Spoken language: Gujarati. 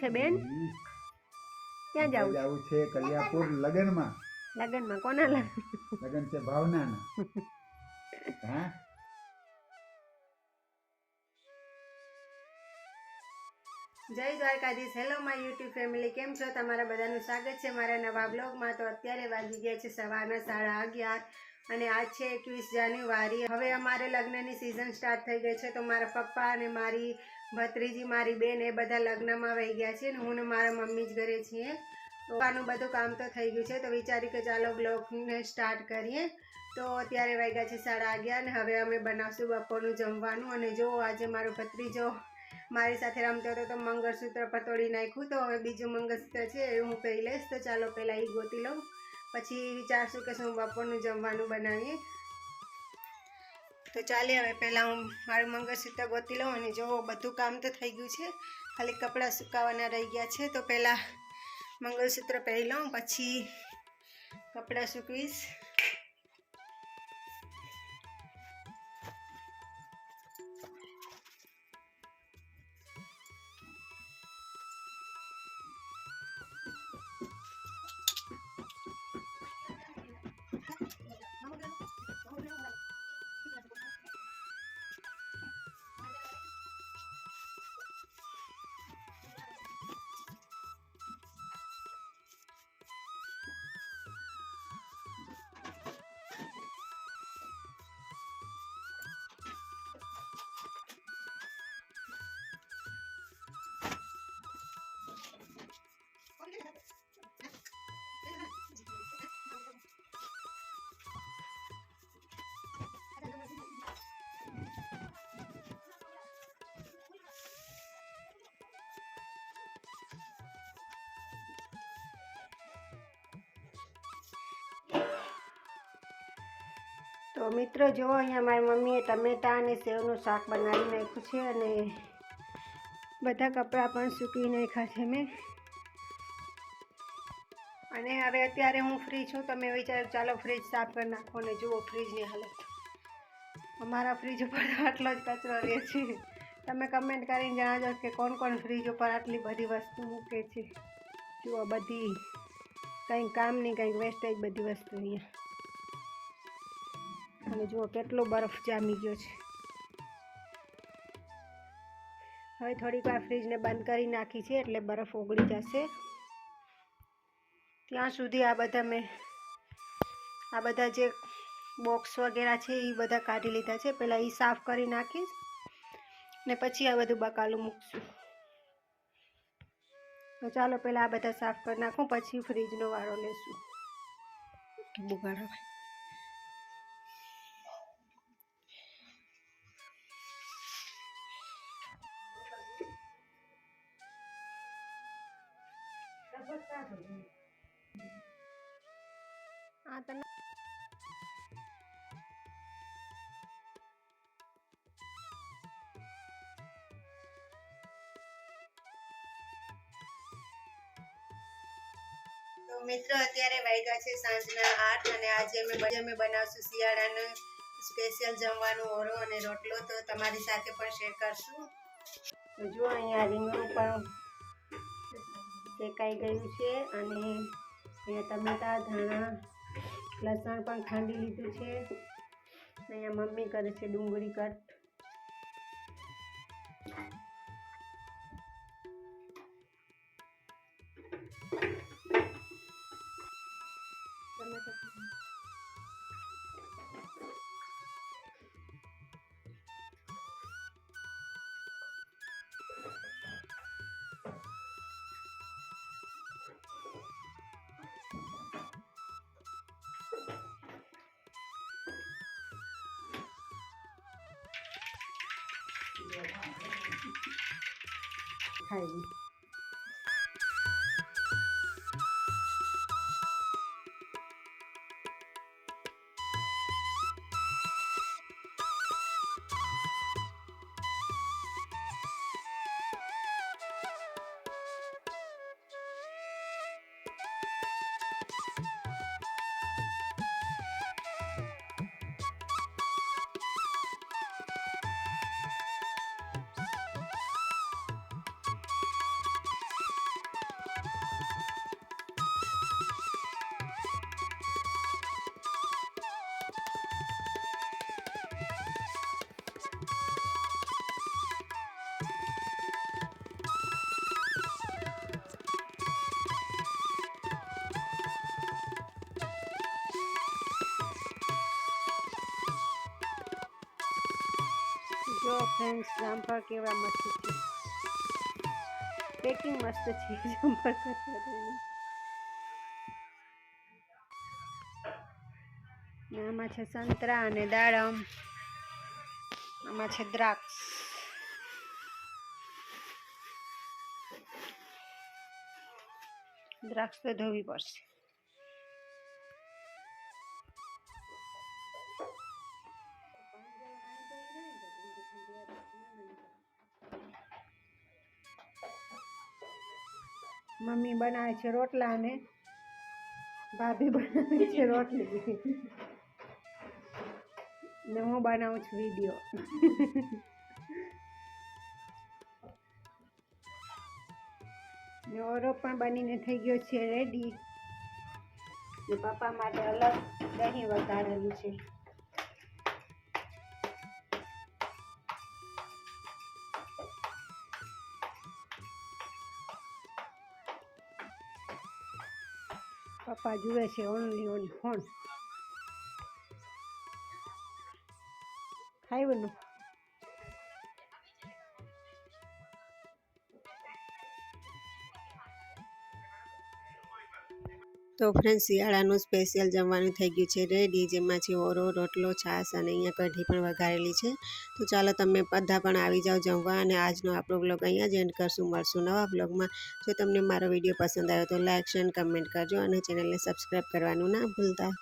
છે બેન? ક્યાં જાવું જાવું છે? કલ્યાપુર લગનમાં. લગનમાં કોના લગન? લગન છે ભાવનાના. હા. જય Dwarkadhish. Hello my YouTube family, કેમ છો? તમારા બધાનું સ્વાગત છે મારા નવા બ્લોગમાં. તો અત્યારે વાગી ગયા છે સવારના 11:30 અને આજ છે 21 જાન્યુઆરી. હવે અમારે લગ્નની સિઝન સ્ટાર્ટ થઈ ગઈ છે. તો મારા પપ્પા અને મારી ભત્રીજી, મારી બેન એ બધા લગ્નમાં વહી ગયા છે ને હું ને મારા મમ્મી જ ઘરે છીએ. તો આનું બધું કામ તો થઈ ગયું છે. તો વિચારી કે ચાલો બ્લોગને સ્ટાર્ટ કરીએ. તો અત્યારે વાગ્યા છે 11:30 ને હવે અમે બનાવશું બપોરનું જમવાનું. અને જો આજે મારો ભત્રીજો મારી સાથે રમતો હતો તો મંગળસૂત્ર પતોડી નાખ્યું. તો હવે બીજું મંગળસૂત્ર છે એ હું પહેરી લઈશ. તો ચાલો પહેલાં એ ગોતી લઉં, પછી વિચારશું કે શું બપોરનું જમવાનું બનાવીએ. તો ચાલે હવે પહેલાં હું મારું મંગળસૂત્ર ગોતી લઉં. અને જો બધું કામ તો થઈ ગયું છે, ખાલી કપડાં સુકાવાના રહી ગયા છે. તો પહેલાં મંગળસૂત્ર પહેરી લઉં, પછી કપડાં સૂકવીશ. તો મિત્રો જો અહીંયા મારી મમ્મીએ ટમેટાં અને સેવનું શાક બનાવી નાખ્યું છે અને બધા કપડાં પણ સૂકવી નાખ્યા છે મેં. અને હવે અત્યારે હું ફ્રી છું. તો મેં વિચાર્યું ચાલો ફ્રીજ સાફ કરી નાખો. અને જુઓ ફ્રીજની હાલત. અમારા ફ્રીજ ઉપર આટલો જ કચરો રહે છે. તમે કમેન્ટ કરીને જણાવજો કે કોણ કોણ ફ્રીજ ઉપર આટલી બધી વસ્તુ મૂકે છે. જુઓ બધી કંઈક કામની કંઈક વેસ્ટેજ બધી વસ્તુ અહીંયા. અને જુઓ કેટલો બરફ જામી ગયો છે. હવે થોડીક વાર ફ્રીજને બંધ કરી નાખી છે એટલે બરફ ઓગળી જશે. ત્યાં સુધી આ બધા જે બોક્સ વગેરે છે એ બધા કાઢી લીધા છે. પહેલાં એ સાફ કરી નાખીશ ને પછી આ બધું બકાલું મૂકશું. તો ચાલો પહેલાં આ બધા સાફ કરી નાખું, પછી ફ્રીજનો વારો લેશું. બગાડો ભાઈ. હા તમે તો મિત્રો અત્યારે વાગ્યા છે સાંજના 8 અને આજે અમે બનાવશું શિયાળાનું સ્પેશિયલ જમવાનું, ઓરો અને રોટલો. તો તમારી સાથે પણ શેર કરશું. તો જો અહીંયા રીંગણું પણ શેકાઈ ગયું છે અને અહીંયા ટમેટા, ધાણા, લસણ પણ ખાંડી લીધું છે. અહીંયા મમ્મી કરે છે ડુંગળી કટ. ખાઈ ફ્રેન્ડ્સ જામફળ કેવા મસ્ત છે, પેકિંગ મસ્ત છે જામફળ કરતા. ને આમાં છે સંતરા અને દાડમ, આમાં છે દ્રાક્ષ. દ્રાક્ષ તો ધોવી પડશે. મમ્મી બનાવે છે રોટલા અને ભાભી બનાવે છે રોટલી ને હું બનાવું છું વિડીયો. ને ઓરો પણ બનીને થઈ ગયો છે રેડી. ને પપ્પા માટે અલગ દહીં વઘારેલું છે. પપ્પા જુએ છે ઓનલી ઓન ફોન. ખાઈવનું તો ફ્રેન્ડ શિયાળાનું સ્પેશિયલ જમવાનું થઈ ગયું છે રેડી, જેમાં છે ઓરો, રોટલો, છાશ અને અહીંયા કઢી પણ વઘારેલી છે. તો ચાલો તમે બધા પણ આવી જાઓ જમવા. અને આજનો આપણો બ્લોગ અહીંયા જ એન્ડ કરશું. મળશું નવા બ્લોગમાં. જો તમને મારો વિડીયો પસંદ આવ્યો તો લાઇક, શેર, કમેન્ટ કરજો અને ચેનલને સબસ્ક્રાઈબ કરવાનું ના ભૂલતા.